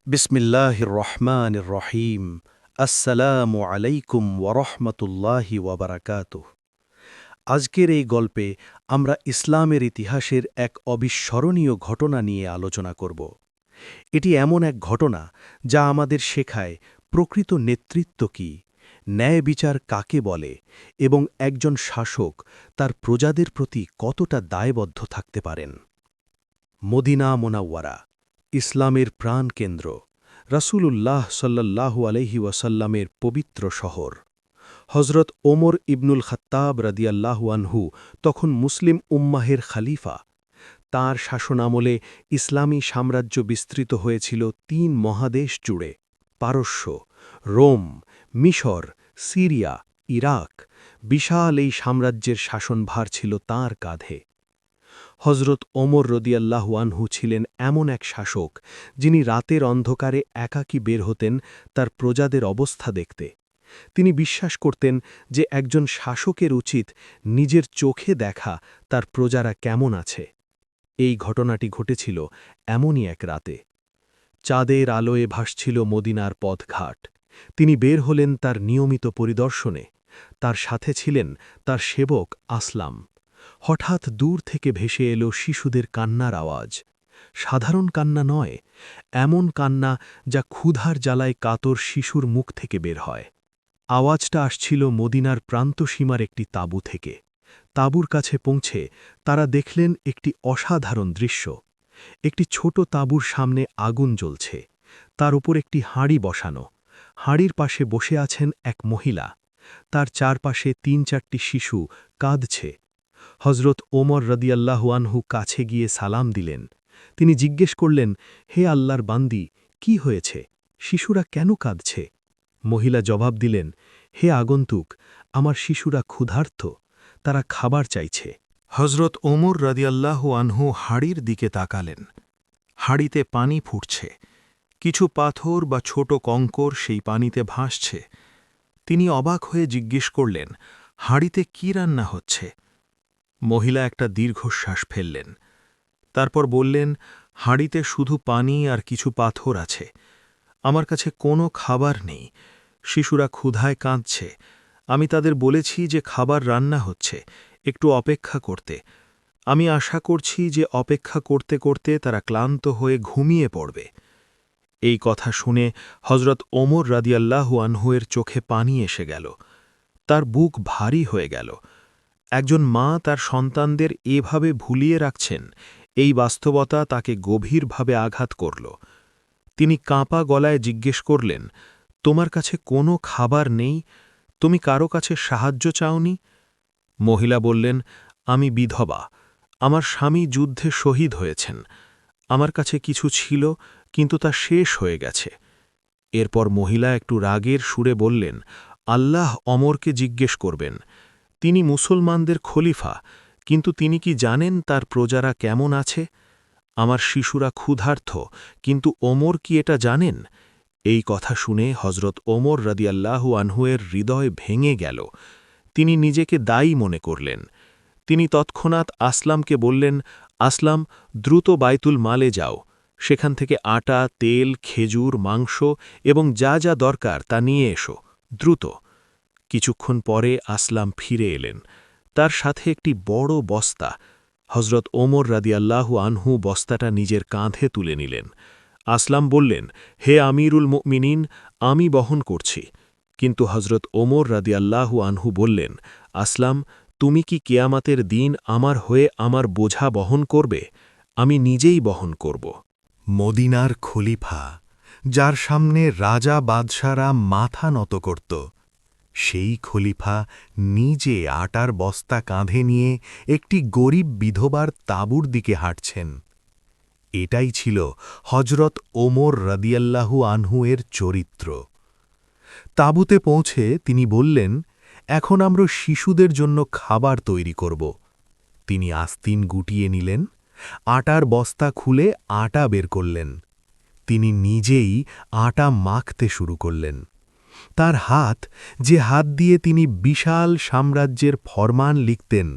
বিসমিল্লাহির রহমানির রহিম। আসসালামু আলাইকুম ওয়ারহমতুল্লাহি ওয়াবারাকাতুহ। আজকের এই গল্পে আমরা ইসলামের ইতিহাসের এক অবিস্মরণীয় ঘটনা নিয়ে আলোচনা করব। এটি এমন এক ঘটনা যা আমাদের শেখায় প্রকৃত নেতৃত্ব কী, ন্যায় বিচার কাকে বলে এবং একজন শাসক তার প্রজাদের প্রতি কতটা দায়বদ্ধ থাকতে পারেন। মদিনা মোনাওয়ারা, ইসলামের প্রাণকেন্দ্র, রাসূলুল্লাহ সাল্লাল্লাহু আলাইহি ওয়াসাল্লামের পবিত্র শহর। হজরত ওমর ইবনুল খাত্তাব রাদিয়াল্লাহু আনহু তখন মুসলিম উম্মাহের খালিফা। তাঁর শাসনামলে ইসলামী সাম্রাজ্য বিস্তৃত হয়েছিল ৩ মহাদেশ জুড়ে: পারস্য, রোম, মিশর, সিরিয়া, ইরাক। বিশাল এই সাম্রাজ্যের শাসনভার ছিল তাঁর কাঁধে। হজরত ওমর রদিয়াল্লাহু আনহু ছিলেন এমন এক শাসক যিনি রাতের অন্ধকারে একাকী বের হতেন তার প্রজাদের অবস্থা দেখতে। তিনি বিশ্বাস করতেন যে একজন শাসকের উচিত নিজের চোখে দেখা তার প্রজারা কেমন আছে। এই ঘটনাটি ঘটেছিল এমনই এক রাতে। চাঁদের আলোয় ভাসছিল মদিনার পথঘাট। তিনি বের হলেন তার নিয়মিত পরিদর্শনে। তার সাথে ছিলেন তার সেবক আসলাম। হঠাৎ দূর থেকে ভেসে এলো শিশুদের কান্নার আওয়াজ। সাধারণ কান্না নয়, এমন কান্না যা ক্ষুধার জ্বালায় কাতর শিশুর মুখ থেকে বের হয়। আওয়াজটা আসছিল মদিনার প্রান্তসীমার একটি তাঁবু থেকে। তাঁবুর কাছে পৌঁছে তারা দেখলেন একটি অসাধারণ দৃশ্য। একটি ছোট তাঁবুর সামনে আগুন জ্বলছে, তার উপর একটি হাঁড়ি বসানো। হাঁড়ির পাশে বসে আছেন এক মহিলা। তার চারপাশে ৩-৪টি শিশু কাঁদছে। হজরত ওমর রদিয়াল্লাহু আনহু কাছে গিয়ে সালাম দিলেন। তিনি জিজ্ঞেস করলেন, হে আল্লাহর বান্দি, কি হয়েছে? শিশুরা কেন কাঁদছে? মহিলা জবাব দিলেন, হে আগন্তুক, আমার শিশুরা ক্ষুধার্ত, তারা খাবার চাইছে। হজরত ওমর রদিয়াল্লাহু আনহু হাঁড়ির দিকে তাকালেন। হাঁড়িতে পানি ফুটছে, কিছু পাথর বা ছোট কঙ্কর সেই পানিতে ভাসছে। তিনি অবাক হয়ে জিজ্ঞেস করলেন, হাঁড়িতে কি রান্না হচ্ছে? মহিলা একটা দীর্ঘশ্বাস ফেললেন। তারপর বললেন, হাঁড়িতে শুধু পানি আর কিছু পাথর আছে। আমার কাছে কোনো খাবার নেই। শিশুরা ক্ষুধায় কাঁদছে। আমি তাদের বলেছি যে খাবার রান্না হচ্ছে, একটু অপেক্ষা করতে। আমি আশা করছি যে অপেক্ষা করতে করতে তারা ক্লান্ত হয়ে ঘুমিয়ে পড়বে। এই কথা শুনে হজরত ওমর রাদিয়াল্লাহু আনহুয়ের চোখে পানি এসে গেল। তার বুক ভারী হয়ে গেল। একজন মা তার সন্তানদের এভাবে ভুলিয়ে রাখছেন, এই বাস্তবতা তাকে গভীরভাবে আঘাত করল। তিনি কাঁপা গলায় জিজ্ঞেস করলেন, তোমার কাছে কোনো খাবার নেই? তুমি কারো কাছে সাহায্য চাওনি? মহিলা বললেন, আমি বিধবা, আমার স্বামী যুদ্ধে শহীদ হয়েছেন। আমার কাছে কিছু ছিল, কিন্তু তা শেষ হয়ে গেছে। এরপর মহিলা একটু রাগের সুরে বললেন, আল্লাহ ওমরকে জিজ্ঞেস করবেন। তিনি মুসলমানদের খলিফা, কিন্তু তিনি কি জানেন তার প্রজারা কেমন আছে? আমার শিশুরা ক্ষুধার্ত, কিন্তু ওমর কি এটা জানেন? এই কথা শুনে হজরত ওমর রাদিয়াল্লাহু আনহুয়ের হৃদয় ভেঙে গেল। তিনি নিজেকে দায়ী মনে করলেন। তিনি তৎক্ষণাৎ আসলামকে বললেন, আসলাম, দ্রুত বাইতুল মালে যাও। সেখান থেকে আটা, তেল, খেজুর, মাংস এবং যা যা দরকার তা নিয়ে এসো, দ্রুত। কিছুক্ষণ পরে আসলাম ফিরে এলেন। তার সাথে একটি বড় বস্তা। হজরত ওমর রাদিয়াল্লাহু আনহু বস্তাটা নিজের কাঁধে তুলে নিলেন। আসলাম বললেন, হে আমিরুল মুমিনিন, আমি বহন করছি। কিন্তু হজরত ওমর রাদিয়াল্লাহু আনহু বললেন, আসলাম, তুমি কি কিয়ামতের দিন আমার হয়ে আমার বোঝা বহন করবে? আমি নিজেই বহন করব। মদিনার খলিফা, যার সামনে রাজা বাদশারা মাথা নত করত, সেই খলিফা নিজে আটার বস্তা কাঁধে নিয়ে একটি গরিব বিধবার তাঁবুর দিকে হাঁটছেন। এটাই ছিল হজরত ওমর রাদিয়াল্লাহু আনহু-এর চরিত্র। তাঁবুতে পৌঁছে তিনি বললেন, এখন আমরা শিশুদের জন্য খাবার তৈরি করব। তিনি আস্তিন গুটিয়ে নিলেন, আটার বস্তা খুলে আটা বের করলেন। তিনি নিজেই আটা মাখতে শুরু করলেন। তার হাত, যে হাত দিয়ে তিনি বিশাল সাম্রাজ্যের ফরমান লিখতেন,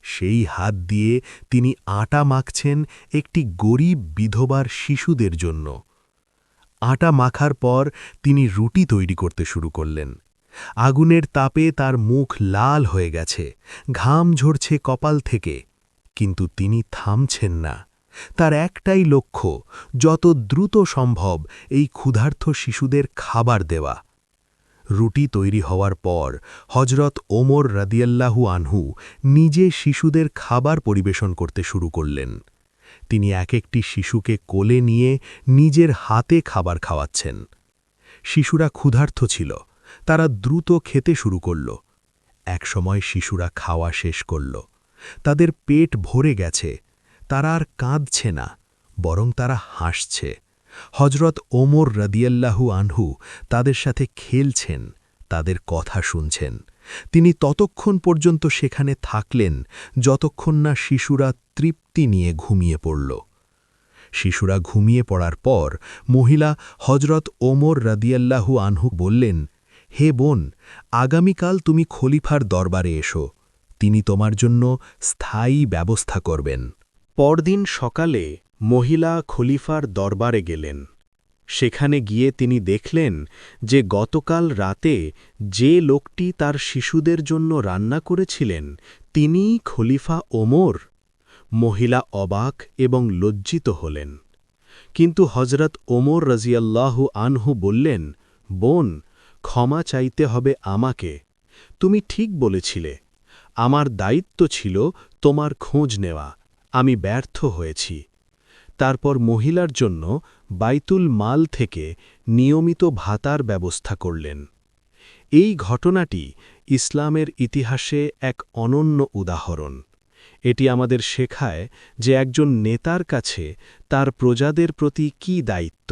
সেই হাত দিয়ে তিনি আটা মাখছেন একটি গরিব বিধবার শিশুদের জন্য। আটা মাখার পর তিনি রুটি তৈরি করতে শুরু করলেন। আগুনের তাপে তার মুখ লাল হয়ে গেছে, ঘাম ঝরছে কপাল থেকে, কিন্তু তিনি থামছেন না। তার একটাই লক্ষ্য, যত দ্রুত সম্ভব এই ক্ষুধার্ত শিশুদের খাবার দেওয়া। রুটি তৈরি হওয়ার পর হজরত ওমর রাদিয়াল্লাহু আনহু নিজে শিশুদের খাবার পরিবেশন করতে শুরু করলেন। তিনি এক একটি শিশুকে কোলে নিয়ে নিজের হাতে খাবার খাওয়াচ্ছেন। শিশুরা ক্ষুধার্ত ছিল, তারা দ্রুত খেতে শুরু করল। একসময় শিশুরা খাওয়া শেষ করল, তাদের পেট ভরে গেছে, তারা আর কাঁদছে না, বরং তারা হাসছে। হজরত ওমর রাদিয়াল্লাহু আনহু তাদের সাথে খেলছেন, তাদের কথা শুনছেন। তিনি ততক্ষণ পর্যন্ত সেখানে থাকলেন যতক্ষণ না শিশুরা তৃপ্তি নিয়ে ঘুমিয়ে পড়ল। শিশুরা ঘুমিয়ে পড়ার পর মহিলা হজরত ওমর রাদিয়াল্লাহু আনহু বললেন, হে বোন, আগামীকাল তুমি খলিফার দরবারে এসো, তিনি তোমার জন্য স্থায়ী ব্যবস্থা করবেন। পরদিন সকালে মহিলা খলিফার দরবারে গেলেন। সেখানে গিয়ে তিনি দেখলেন যে গতকাল রাতে যে লোকটি তার শিশুদের জন্য রান্না করেছিলেন তিনিই খলিফা ওমর। মহিলা অবাক এবং লজ্জিত হলেন। কিন্তু হজরত ওমর রাজিয়াল্লাহু আনহু বললেন, বোন, ক্ষমা চাইতে হবে আমাকে। তুমি ঠিক বলেছিলে, আমার দায়িত্ব ছিল তোমার খোঁজ নেওয়া, আমি ব্যর্থ হয়েছি। তারপর মহিলার জন্য বাইতুল মাল থেকে নিয়মিত ভাতার ব্যবস্থা করলেন। এই ঘটনাটি ইসলামের ইতিহাসে এক অনন্য উদাহরণ। এটি আমাদের শেখায় যে একজন নেতার কাছে তার প্রজাদের প্রতি কী দায়িত্ব।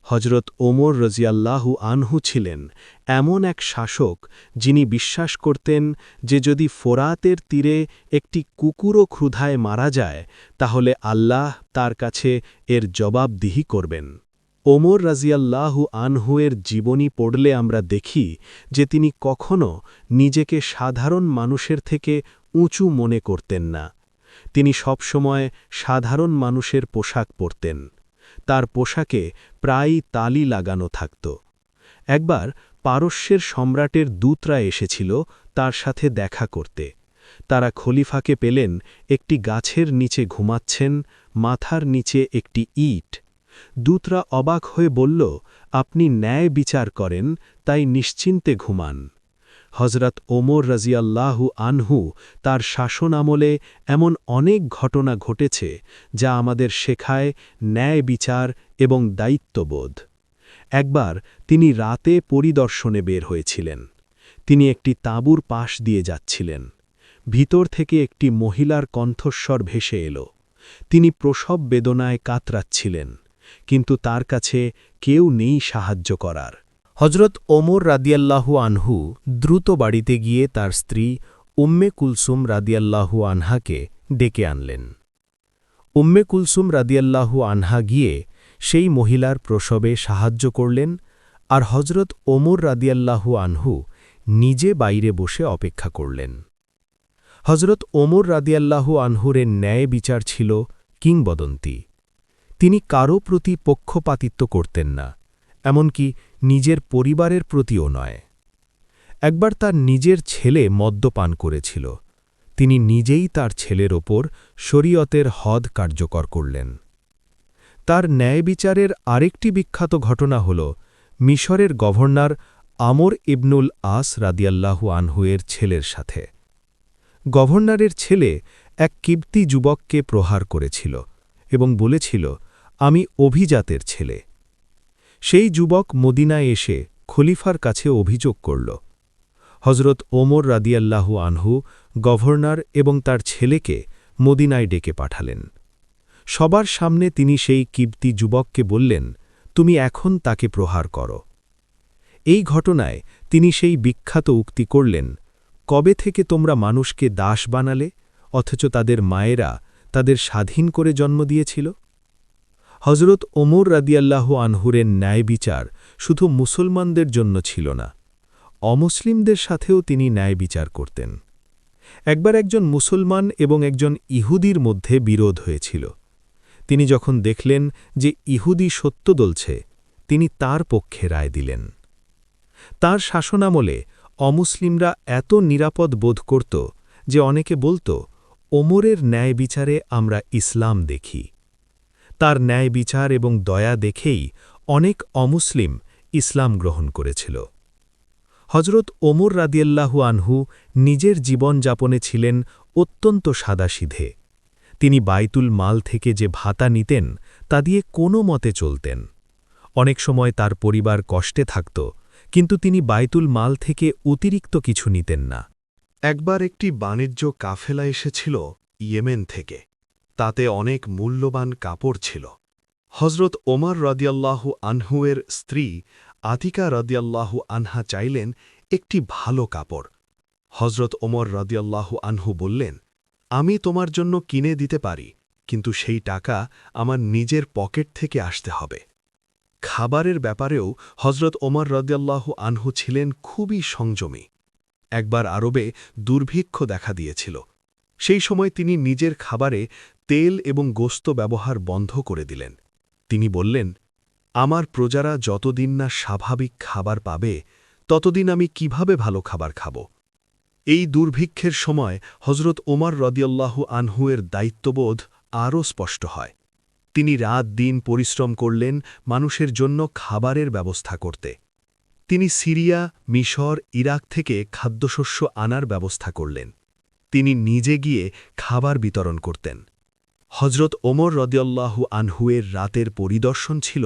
হজরত ওমর রাজিয়াল্লাহু আনহু ছিলেন এমন এক শাসক যিনি বিশ্বাস করতেন যে যদি ফোরাতের তীরে একটি কুকুরও ক্ষুধায় মারা যায় তাহলে আল্লাহ তার কাছে এর জবাবদিহি করবেন। ওমর রাজিয়াল্লাহু আনহুয়ের জীবনী পড়লে আমরা দেখি যে তিনি কখনও নিজেকে সাধারণ মানুষের থেকে উঁচু মনে করতেন না। তিনি সবসময় সাধারণ মানুষের পোশাক পরতেন। তার পোশাকে প্রায়ই তালি লাগানো থাকত। একবার পারস্যের সম্রাটের দূতরা এসেছিল তার সাথে দেখা করতে। তারা খলিফাকে পেলেন একটি গাছের নিচে ঘুমাচ্ছেন, মাথার নিচে একটি ইট। দূতরা অবাক হয়ে বলল, আপনি ন্যায় বিচার করেন, তাই নিশ্চিন্তে ঘুমান। হজরত ওমর রাজিয়াল্লাহু আনহু তার শাসন আমলে এমন অনেক ঘটনা ঘটেছে যা আমাদের শেখায় ন্যায় বিচার এবং দায়িত্ববোধ। একবার তিনি রাতে পরিদর্শনে বের হয়েছিলেন। তিনি একটি তাঁবুর পাশ দিয়ে যাচ্ছিলেন। ভিতর থেকে একটি মহিলার কণ্ঠস্বর ভেসে এল। তিনি প্রসব বেদনায় কাতরাচ্ছিলেন, কিন্তু তার কাছে কেউ নেই সাহায্য করার। হজরত ওমর রাদিয়াল্লাহু আনহু দ্রুত বাড়িতে গিয়ে তার স্ত্রী উম্মে কুলসুম রাদিয়াল্লাহু আনহাকে ডেকে আনলেন। উম্মে কুলসুম রাদিয়াল্লাহু আনহা গিয়ে সেই মহিলার প্রসবে সাহায্য করলেন, আর হজরত ওমর রাদিয়াল্লাহু আনহু নিজে বাইরে বসে অপেক্ষা করলেন। হজরত ওমর রাদিয়াল্লাহু আনহুরের ন্যায় বিচার ছিল কিংবদন্তি। তিনি কারও প্রতি পক্ষপাতিত্ব করতেন না, এমনকি নিজের পরিবারের প্রতিও নয়। একবার তার নিজের ছেলে মদ্যপান করেছিল। তিনি নিজেই তার ছেলের ওপর শরীয়তের হদ কার্যকর করলেন। তার ন্যায় বিচারের আরেকটি বিখ্যাত ঘটনা হল মিশরের গভর্নর আমর ইবনুল আস রাদিয়াল্লাহু আনহুয়ের ছেলের সাথে। গভর্নরের ছেলে এক কিবতী যুবককে প্রহার করেছিল এবং বলেছিল, আমি অভিজাতের ছেলে। সেই যুবক মদিনায় এসে খলিফার কাছে অভিযোগ করল। হজরত ওমর রাদিয়াল্লাহু আনহু গভর্নর এবং তার ছেলেকে মদিনায় ডেকে পাঠালেন। সবার সামনে তিনি সেই কিবতী যুবককে বললেন, তুমি এখন তাকে প্রহার করো। এই ঘটনায় তিনি সেই বিখ্যাত উক্তি করলেন, কবে থেকে তোমরা মানুষকে দাস বানালে, অথচ তাদের মায়েরা তাদের স্বাধীন করে জন্ম দিয়েছিল? হজরত ওমর রাদিয়াল্লাহু আনহুরের ন্যায় বিচার শুধু মুসলমানদের জন্য ছিল না, অমুসলিমদের সাথেও তিনি ন্যায় বিচার করতেন। একবার একজন মুসলমান এবং একজন ইহুদির মধ্যে বিরোধ হয়েছিল। তিনি যখন দেখলেন যে ইহুদি সত্য বলছে, তিনি তার পক্ষে রায় দিলেন। তার শাসনামলে অমুসলিমরা এত নিরাপদ বোধ করত যে অনেকে বলত, ওমরের ন্যায় বিচারে আমরা ইসলাম দেখি। তার ন্যায় বিচার এবং দয়া দেখেই অনেক অমুসলিম ইসলাম গ্রহণ করেছিল। হজরত ওমর রাদিয়াল্লাহু আনহু নিজের জীবনযাপনে ছিলেন অত্যন্ত সাদাসিধে। তিনি বাইতুল মাল থেকে যে ভাতা নিতেন তা দিয়ে কোনো মতে চলতেন। অনেক সময় তার পরিবার কষ্টে থাকত, কিন্তু তিনি বাইতুল মাল থেকে অতিরিক্ত কিছু নিতেন না। একবার একটি বাণিজ্য কাফেলা এসেছিল ইয়েমেন থেকে। তাতে অনেক মূল্যবান কাপড় ছিল। হজরত ওমর রাদিয়াল্লাহু আনহুয়ের স্ত্রী আতিকা রাদিয়াল্লাহু আনহা চাইলেন একটি ভালো কাপড়। হজরত ওমর রাদিয়াল্লাহু আনহু বললেন, আমি তোমার জন্য কিনে দিতে পারি, কিন্তু সেই টাকা আমার নিজের পকেট থেকে আসতে হবে। খাবারের ব্যাপারেও হজরত ওমর রাদিয়াল্লাহু আনহু ছিলেন খুবই সংযমী। একবার আরবে দুর্ভিক্ষ দেখা দিয়েছিল। সেই সময় তিনি নিজের খাবারে তেল এবং গোস্ত ব্যবহার বন্ধ করে দিলেন। তিনি বললেন, আমার প্রজারা যতদিন না স্বাভাবিক খাবার পাবে ততদিন আমি কিভাবে ভালো খাবার খাব। এই দুর্ভিক্ষের সময় হজরত ওমর রাদিয়াল্লাহু আনহুয়ের দায়িত্ববোধ আরও স্পষ্ট হয়। তিনি রাত দিন পরিশ্রম করলেন মানুষের জন্য খাবারের ব্যবস্থা করতে। তিনি সিরিয়া, মিশর, ইরাক থেকে খাদ্যশস্য আনার ব্যবস্থা করলেন। তিনি নিজে গিয়ে খাবার বিতরণ করতেন। হজরত ওমর রাদিয়াল্লাহু আনহুয়ের রাতের পরিদর্শন ছিল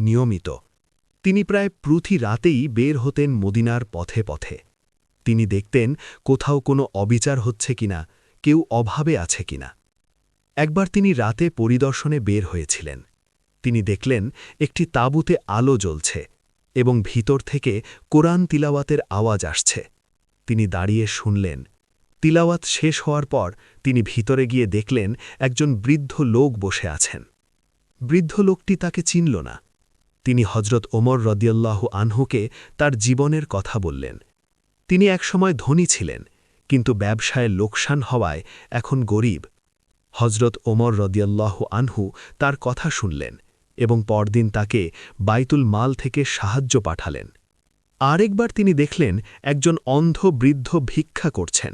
নিয়মিত। তিনি প্রায় প্রতি রাতেই বের হতেন মদিনার পথে পথে। তিনি দেখতেন কোথাও কোনো অবিচার হচ্ছে কিনা, কেউ অভাবে আছে কিনা। একবার তিনি রাতে পরিদর্শনে বের হয়েছিলেন। তিনি দেখলেন একটি তাঁবুতে আলো জ্বলছে এবং ভিতর থেকে কোরআন তিলাওয়াতের আওয়াজ আসছে। তিনি দাঁড়িয়ে শুনলেন। তিলাওয়াত শেষ হওয়ার পর তিনি ভিতরে গিয়ে দেখলেন একজন বৃদ্ধ লোক বসে আছেন। বৃদ্ধ লোকটি তাকে চিনল না। তিনি হজরত ওমর রাদিয়াল্লাহু আনহুকে তার জীবনের কথা বললেন। তিনি একসময় ধনী ছিলেন, কিন্তু ব্যবসায় লোকসান হওয়ায় এখন গরিব। হজরত ওমর রাদিয়াল্লাহু আনহু তার কথা শুনলেন এবং পরদিন তাকে বাইতুল মাল থেকে সাহায্য পাঠালেন। আরেকবার তিনি দেখলেন একজন অন্ধ বৃদ্ধ ভিক্ষা করছেন।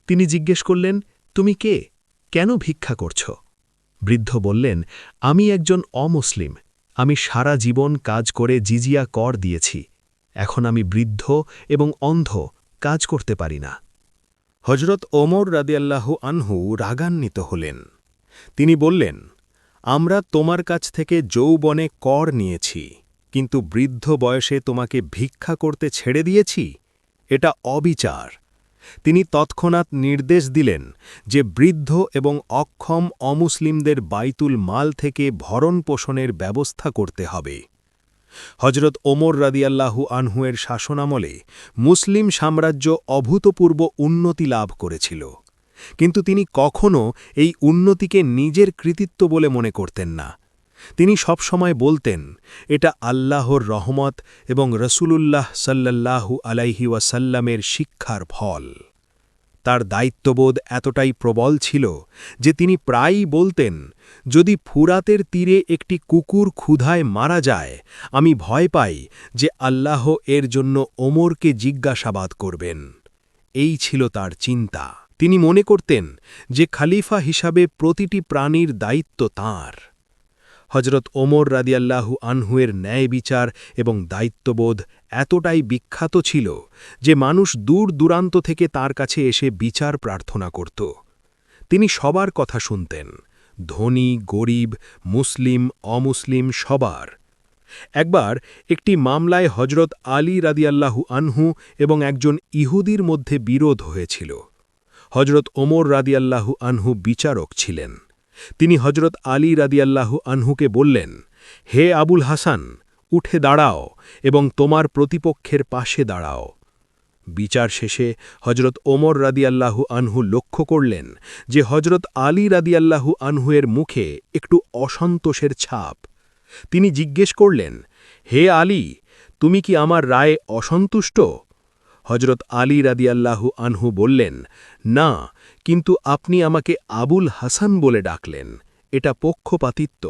তিনি জিজ্ঞেস করলেন, তুমি কে? কেন ভিক্ষা করছ? বৃদ্ধ বললেন, আমি একজন অমুসলিম। আমি সারা জীবন কাজ করে জিজিয়া কর দিয়েছি। এখন আমি বৃদ্ধ এবং অন্ধ, কাজ করতে পারি না। হজরত ওমর রাদিয়াল্লাহু আনহু রাগান্বিত হলেন। তিনি বললেন, আমরা তোমার কাছ থেকে যৌবনে কর নিয়েছি, কিন্তু বৃদ্ধ বয়সে তোমাকে ভিক্ষা করতে ছেড়ে দিয়েছি? এটা অবিচার। তিনি তৎক্ষণাৎ নির্দেশ দিলেন যে বৃদ্ধ এবং অক্ষম অমুসলিমদের বাইতুল মাল থেকে ভরণপোষণের ব্যবস্থা করতে হবে। হজরত ওমর রাদিয়াল্লাহু আনহুয়ের শাসনামলে মুসলিম সাম্রাজ্য অভূতপূর্ব উন্নতি লাভ করেছিল, কিন্তু তিনি কখনও এই উন্নতিকে নিজের কৃতিত্ব বলে মনে করতেন না। তিনি সবসময় বলতেন, এটা আল্লাহর রহমত এবং রসূলুল্লাহ সাল্লাল্লাহু আলাইহি ওয়াসাল্লামের শিক্ষার ফল। তার দায়িত্ববোধ এতটাই প্রবল ছিল যে তিনি প্রায়ই বলতেন, যদি ফুরাতের তীরে একটি কুকুর ক্ষুধায় মারা যায়, আমি ভয় পাই যে আল্লাহ এর জন্য ওমরকে জিজ্ঞাসাবাদ করবেন। এই ছিল তার চিন্তা। তিনি মনে করতেন যে খলিফা হিসাবে প্রতিটি প্রাণীর দায়িত্ব তাঁর। হজরত ওমর রাদিয়াল্লাহু আনহুয়ের ন্যায় বিচার এবং দায়িত্ববোধ এতটাই বিখ্যাত ছিল যে মানুষ দূর দূরান্ত থেকে তার কাছে এসে বিচার প্রার্থনা করত। তিনি সবার কথা শুনতেন, ধনী, গরিব, মুসলিম, অমুসলিম, সবার। একবার একটি মামলায় হজরত আলী রাদিয়াল্লাহু আনহু এবং একজন ইহুদির মধ্যে বিরোধ হয়েছিল। হজরত ওমর রাদিয়াল্লাহু আনহু বিচারক ছিলেন। তিনি হজরত আলী রাদিয়াল্লাহু আনহুকে বললেন, হে আবুল হাসান, উঠে দাঁড়াও এবং তোমার প্রতিপক্ষের পাশে দাঁড়াও। বিচার শেষে হজরত ওমর রাদিয়াল্লাহু আনহু লক্ষ্য করলেন যে হজরত আলী রাদিয়াল্লাহু আনহুয়ের মুখে একটু অসন্তোষের ছাপ। তিনি জিজ্ঞেস করলেন, হে আলী, তুমি কি আমার রায়ে অসন্তুষ্ট? হজরত আলী রাদিয়াল্লাহু আনহু বললেন, না, কিন্তু আপনি আমাকে আবুল হাসান বলে ডাকলেন, এটা পক্ষপাতিত্ব।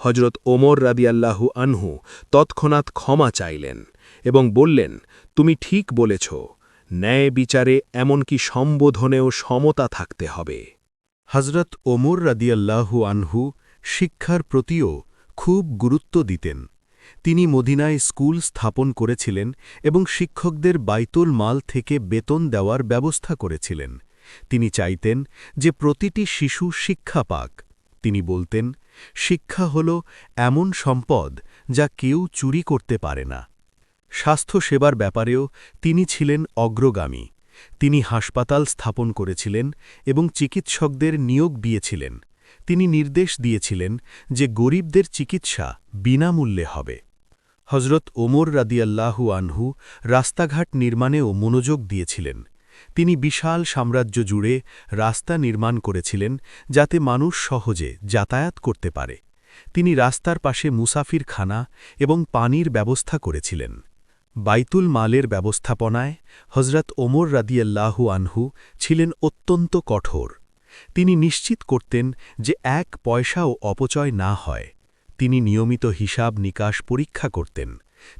হজরত ওমর রাদিয়াল্লাহু আনহু তৎক্ষণাৎ ক্ষমা চাইলেন এবং বললেন, তুমি ঠিক বলেছ, ন্যায় বিচারে এমনকি সম্বোধনেও সমতা থাকতে হবে। হজরত ওমর রাদিয়াল্লাহু আনহু শিক্ষার প্রতিও খুব গুরুত্ব দিতেন। তিনি মদিনায় স্কুল স্থাপন করেছিলেন এবং শিক্ষকদের বাইতুল মাল থেকে বেতন দেওয়ার ব্যবস্থা করেছিলেন। তিনি চাইতেন যে প্রতিটি শিশু শিক্ষা পাক। তিনি বলতেন, শিক্ষা হল এমন সম্পদ যা কেউ চুরি করতে পারে না। স্বাস্থ্যসেবার ব্যাপারেও তিনি ছিলেন অগ্রগামী। তিনি হাসপাতাল স্থাপন করেছিলেন এবং চিকিৎসকদের নিয়োগ দিয়েছিলেন। তিনি নির্দেশ দিয়েছিলেন যে গরিবদের চিকিৎসা বিনামূল্যে হবে। হজরত ওমর রাদিয়াল্লাহু আনহু রাস্তাঘাট নির্মাণেও মনোযোগ দিয়েছিলেন। তিনি বিশাল সাম্রাজ্য জুড়ে রাস্তা নির্মাণ করেছিলেন যাতে মানুষ সহজে যাতায়াত করতে পারে। তিনি রাস্তার পাশে মুসাফিরখানা এবং পানির ব্যবস্থা করেছিলেন। বাইতুল মালের ব্যবস্থাপনায় হজরত ওমর রাদিয়াল্লাহু আনহু ছিলেন অত্যন্ত কঠোর। তিনি নিশ্চিত করতেন যে এক পয়সাও অপচয় না হয়। তিনি নিয়মিত হিসাব নিকাশ পরীক্ষা করতেন।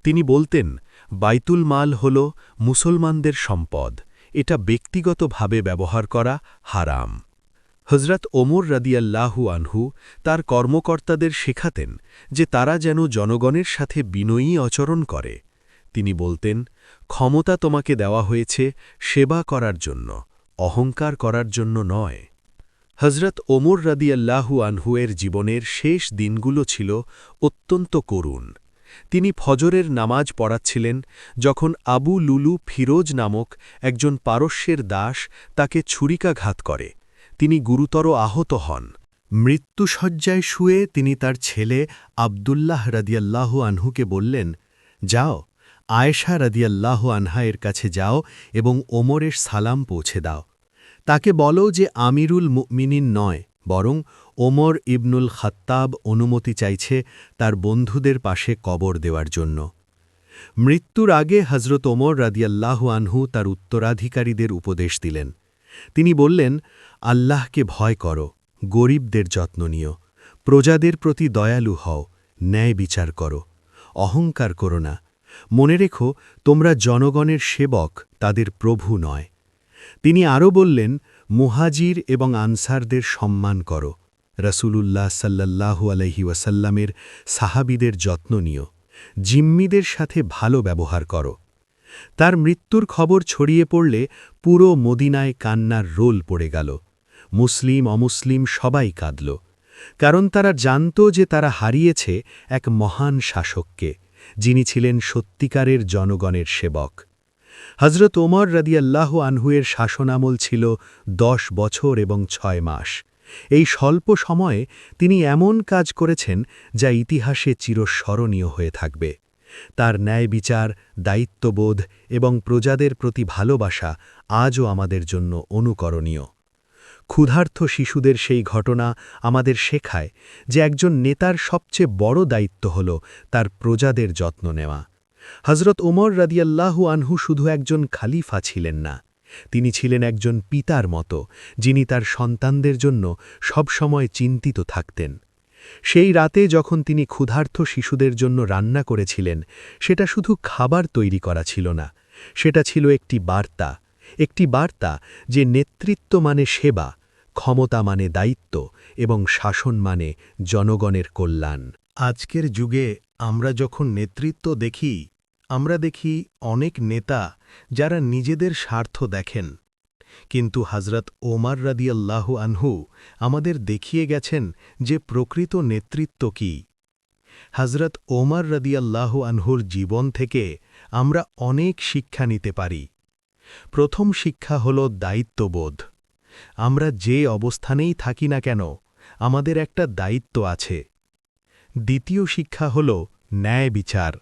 তিনি বলতেন, বাইতুল মাল হল মুসলমানদের সম্পদ, এটা ব্যক্তিগতভাবে ব্যবহার করা হারাম। হজরত ওমর রাদিয়াল্লাহু আনহু তার কর্মকর্তাদের শেখাতেন যে তারা যেন জনগণের সাথে বিনয়ী আচরণ করে। তিনি বলতেন, ক্ষমতা তোমাকে দেওয়া হয়েছে সেবা করার জন্য, অহংকার করার জন্য নয়। হজরত ওমর রাদিয়াল্লাহু আনহুয়ের জীবনের শেষ দিনগুলো ছিল অত্যন্ত করুণ। তিনি ফজরের নামাজ পড়াচ্ছিলেন যখন আবু লুলু ফিরোজ নামক একজন পারস্যের দাস তাকে ছুরিকাঘাত করে। তিনি গুরুতর আহত হন। মৃত্যুশয্যায় শুয়ে তিনি তার ছেলে আবদুল্লাহ রাদিয়াল্লাহু আনহুকে বললেন, যাও, আয়েশা রাদিয়াল্লাহু আনহা এর কাছে যাও এবং ওমরের সালাম পৌঁছে দাও। তাকে বলো যে আমিরুল মুমিনিন নয়, বরং ওমর ইবনুল খাত্তাব অনুমতি চাইছে তার বন্ধুদের পাশে কবর দেওয়ার জন্য। মৃত্যুর আগে হজরত ওমর রাদিয়াল্লাহু আনহু তার উত্তরাধিকারীদের উপদেশ দিলেন। তিনি বললেন, আল্লাহকে ভয় করো, গরিবদের যত্ন নিও, প্রজাদের প্রতি দয়ালু হও, ন্যায় বিচার করো, অহংকার করো না। মনে রেখো, তোমরা জনগণের সেবক, তাদের প্রভু নয়। তিনি আরও বললেন, মুহাজির এবং আনসারদের সম্মান করো, রাসূলুল্লাহ সাল্লাল্লাহু আলাইহি ওয়াসাল্লামের সাহাবীদের যত্ন নিও, জিম্মিদের সাথে ভালো ব্যবহার করো। তার মৃত্যুর খবর ছড়িয়ে পড়লে পুরো মদিনায় কান্নার রোল পড়ে গেল। মুসলিম অমুসলিম সবাই কাঁদল, কারণ তারা জানত যে তারা হারিয়েছে এক মহান শাসককে, যিনি ছিলেন সত্যিকারের জনগণের সেবক। হজরত ওমর রাদিয়াল্লাহু আনহুয়ের শাসনামল ছিল 10 বছর এবং 6 মাস। এই স্বল্প সময়ে তিনি এমন কাজ করেছেন যা ইতিহাসে চিরস্মরণীয় হয়ে থাকবে। তার ন্যায় বিচার, দায়িত্ববোধ এবং প্রজাদের প্রতি ভালোবাসা আজও আমাদের জন্য অনুকরণীয়। ক্ষুধার্ত শিশুদের সেই ঘটনা আমাদের শেখায় যে একজন নেতার সবচেয়ে বড় দায়িত্ব হল তার প্রজাদের যত্ন নেওয়া। হজরত ওমর রাদিয়াল্লাহু আনহু শুধু একজন খালিফা ছিলেন না, তিনি ছিলেন একজন পিতার মতো, যিনি তার সন্তানদের জন্য সবসময় চিন্তিত থাকতেন। সেই রাতে যখন তিনি ক্ষুধার্ত শিশুদের জন্য রান্না করেছিলেন, সেটা শুধু খাবার তৈরি করা ছিল না, সেটা ছিল একটি বার্তা যে নেতৃত্ব মানে সেবা, ক্ষমতা মানে দায়িত্ব এবং শাসন মানে জনগণের কল্যাণ। আজকের যুগে আমরা যখন নেতৃত্ব দেখি, আমরা দেখি অনেক নেতা যারা নিজেদের স্বার্থ দেখেন, কিন্তু হজরত ওমর রাদিয়াল্লাহু আনহু আমাদের দেখিয়ে গেছেন যে প্রকৃত নেতৃত্ব কি। হজরত ওমর রাদিয়াল্লাহু আনহুর জীবন থেকে আমরা অনেক শিক্ষা নিতে পারি। প্রথম শিক্ষা হল দায়িত্ববোধ। আমরা যে অবস্থানেই থাকি না কেন, আমাদের একটা দায়িত্ব আছে। দ্বিতীয় শিক্ষা হল ন্যায় বিচার।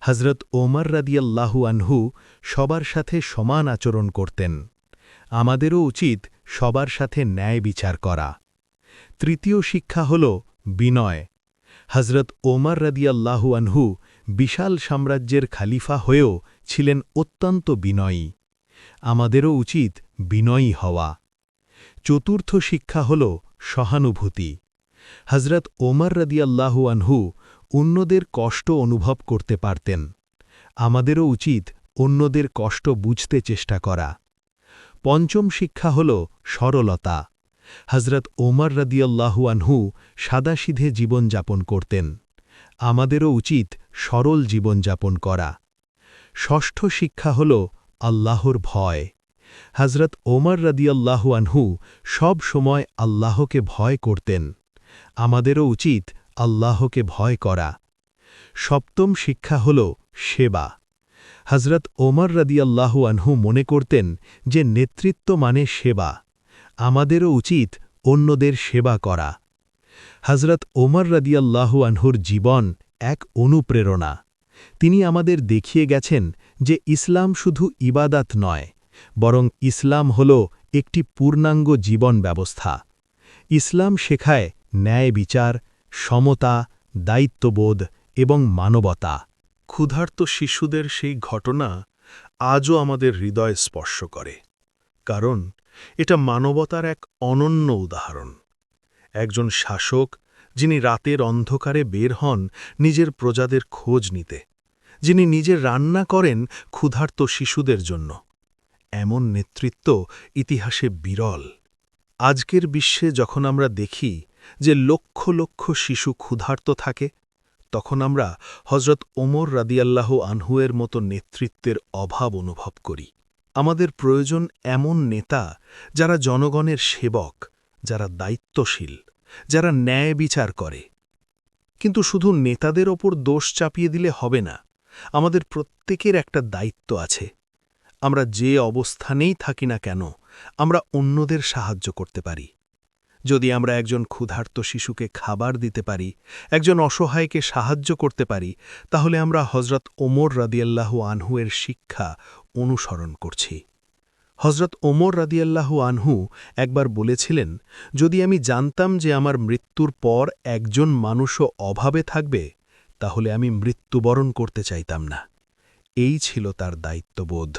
হজরত ওমর রাদিয়াল্লাহু আনহু সবার সাথে সমান আচরণ করতেন। আমাদেরও উচিত সবার সাথে ন্যায় বিচার করা। তৃতীয় শিক্ষা হল বিনয়। হজরত ওমর রাদিয়াল্লাহু আনহু বিশাল সাম্রাজ্যের খালিফা হয়েও ছিলেন অত্যন্ত বিনয়ী। আমাদেরও উচিত বিনয়ী হওয়া। চতুর্থ শিক্ষা হল সহানুভূতি। হজরত ওমর রাদিয়াল্লাহু আনহু অন্যদের কষ্ট অনুভব করতে পারতেন। আমাদেরও উচিত অন্যদের কষ্ট বুঝতে চেষ্টা করা। পঞ্চম শিক্ষা হল সরলতা। হজরত ওমর রাদিয়াল্লাহু আনহু সাদাসিধে জীবনযাপন করতেন। আমাদেরও উচিত সরল জীবনযাপন করা। ষষ্ঠ শিক্ষা হল আল্লাহর ভয়। হজরত ওমর রাদিয়াল্লাহু আনহু সব সময় আল্লাহকে ভয় করতেন। আমাদেরও উচিত আল্লাহকে ভয় করা। সপ্তম শিক্ষা হল সেবা। হজরত ওমর রাদিয়াল্লাহু আনহু মনে করতেন যে নেতৃত্ব মানে সেবা। আমাদেরও উচিত অন্যদের সেবা করা। হজরত ওমর রাদিয়াল্লাহু আনহুর জীবন এক অনুপ্রেরণা। তিনি আমাদের দেখিয়ে গেছেন যে ইসলাম শুধু ইবাদাত নয়, বরং ইসলাম হল একটি পূর্ণাঙ্গ জীবন ব্যবস্থা। ইসলাম শেখায় ন্যায় বিচার, সমতা, দায়িত্ববোধ এবং মানবতা। ক্ষুধার্ত শিশুদের সেই ঘটনা আজও আমাদের হৃদয় স্পর্শ করে, কারণ এটা মানবতার এক অনন্য উদাহরণ। একজন শাসক যিনি রাতের অন্ধকারে বের হন নিজের প্রজাদের খোঁজ নিতে, যিনি নিজে রান্না করেন ক্ষুধার্ত শিশুদের জন্য। এমন নেতৃত্ব ইতিহাসে বিরল। আজকের বিশ্বে যখন আমরা দেখি যে লক্ষ লক্ষ শিশু ক্ষুধার্ত থাকে, তখন আমরা হজরত ওমর রাদিয়াল্লাহু আনহুয়ের মতো নেতৃত্বের অভাব অনুভব করি। আমাদের প্রয়োজন এমন নেতা যারা জনগণের সেবক, যারা দায়িত্বশীল, যারা ন্যায় বিচার করে। কিন্তু শুধু নেতাদের ওপর দোষ চাপিয়ে দিলে হবে না। আমাদের প্রত্যেকের একটা দায়িত্ব আছে। আমরা যে অবস্থানেই থাকি না কেন, আমরা অন্যদের সাহায্য করতে পারি। যদি আমরা একজন ক্ষুধার্ত শিশুকে খাবার দিতে পারি, একজন অসহায়কে সাহায্য করতে পারি, তাহলে আমরা হজরত ওমর রাদিয়াল্লাহু আনহুয়ের শিক্ষা অনুসরণ করছি। হজরত ওমর রাদিয়াল্লাহু আনহু একবার বলেছিলেন, যদি আমি জানতাম যে আমার মৃত্যুর পর একজন মানুষও অভাবে থাকবে, তাহলে আমি মৃত্যুবরণ করতে চাইতাম না। এই ছিল তার দায়িত্ববোধ।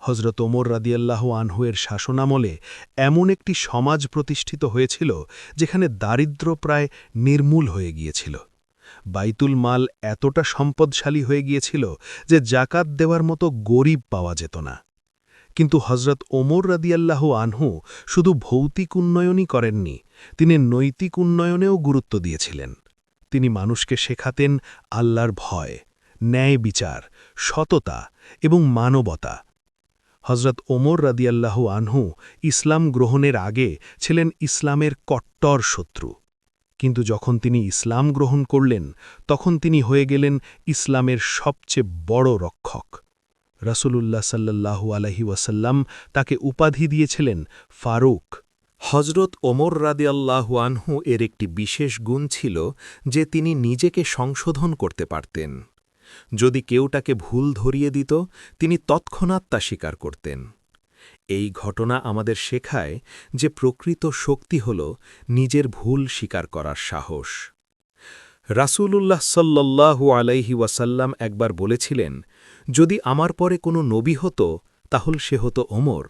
হজরত ওমর রাদিয়াল্লাহু আনহুয়ের শাসনামলে এমন একটি সমাজ প্রতিষ্ঠিত হয়েছিল যেখানে দারিদ্র্য প্রায় নির্মূল হয়ে গিয়েছিল। বাইতুল মাল এতটা সম্পদশালী হয়ে গিয়েছিল যে জাকাত দেওয়ার মতো গরিব পাওয়া যেত না। কিন্তু হজরত ওমর রাদিয়াল্লাহু আনহু শুধু ভৌতিক উন্নয়নই করেননি, তিনি নৈতিক উন্নয়নেও গুরুত্ব দিয়েছিলেন। তিনি মানুষকে শেখাতেন আল্লাহর ভয়, ন্যায় বিচার, সততা এবং মানবতা। হজরত ওমর রাদিয়াল্লাহু আনহু ইসলাম গ্রহণের আগে ছিলেন ইসলামের কট্টর শত্রু। কিন্তু যখন তিনি ইসলাম গ্রহণ করলেন, তখন তিনি হয়ে গেলেন ইসলামের সবচেয়ে বড় রক্ষক। রাসূলুল্লাহ সাল্লাল্লাহু আলাইহি ওয়াসাল্লাম তাকে উপাধি দিয়েছিলেন ফারুক। হজরত ওমর রাদিয়াল্লাহু আনহু এর একটি বিশেষ গুণ ছিল যে তিনি নিজেকে সংশোধন করতে পারতেন। যদি কেউ তাকে ভুল ধরিয়ে দিত, তিনি তৎক্ষণাৎ তা স্বীকার করতেন। এই ঘটনা আমাদের শেখায় যে প্রকৃত শক্তি হল নিজের ভুল স্বীকার করার সাহস। রাসূলুল্লাহ সাল্লাল্লাহু আলাইহি ওয়াসাল্লাম একবার বলেছিলেন, যদি আমার পরে কোনো নবী হতো তাহলে সে হতো ওমর।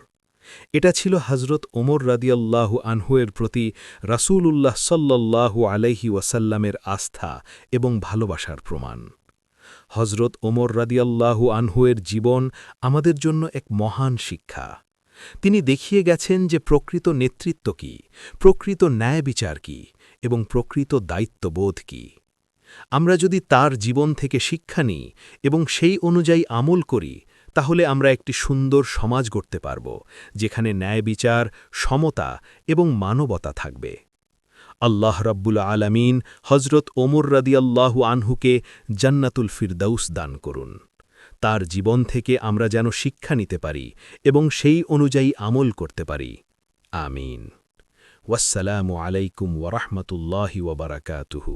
এটা ছিল হজরত ওমর রাদিয়াল্লাহু আনহুয়ের প্রতি রাসূলুল্লাহ সাল্লাল্লাহু আলাইহি ওয়াসাল্লামের আস্থা এবং ভালোবাসার প্রমাণ। হজরত ওমর রাদিয়াল্লাহু আনহুয়ের জীবন আমাদের জন্য এক মহান শিক্ষা। তিনি দেখিয়ে গেছেন যে প্রকৃত নেতৃত্ব কী, প্রকৃত ন্যায় বিচার কী এবং প্রকৃত দায়িত্ববোধ কী। আমরা যদি তার জীবন থেকে শিক্ষা নিই এবং সেই অনুযায়ী আমল করি, তাহলে আমরা একটি সুন্দর সমাজ গড়তে পারব, যেখানে ন্যায় বিচার, সমতা এবং মানবতা থাকবে। আল্লাহ রাব্বুল আলামিন হজরত ওমর রাদিয়াল্লাহু আনহুকে জান্নাতুল ফিরদাউস দান করুন। তার জীবন থেকে আমরা যেন শিক্ষা নিতে পারি এবং সেই অনুযায়ী আমল করতে পারি। আমিন। ওয়াসসালামু আলাইকুম ওয়া রাহমাতুল্লাহি ওয়া বারাকাতুহু।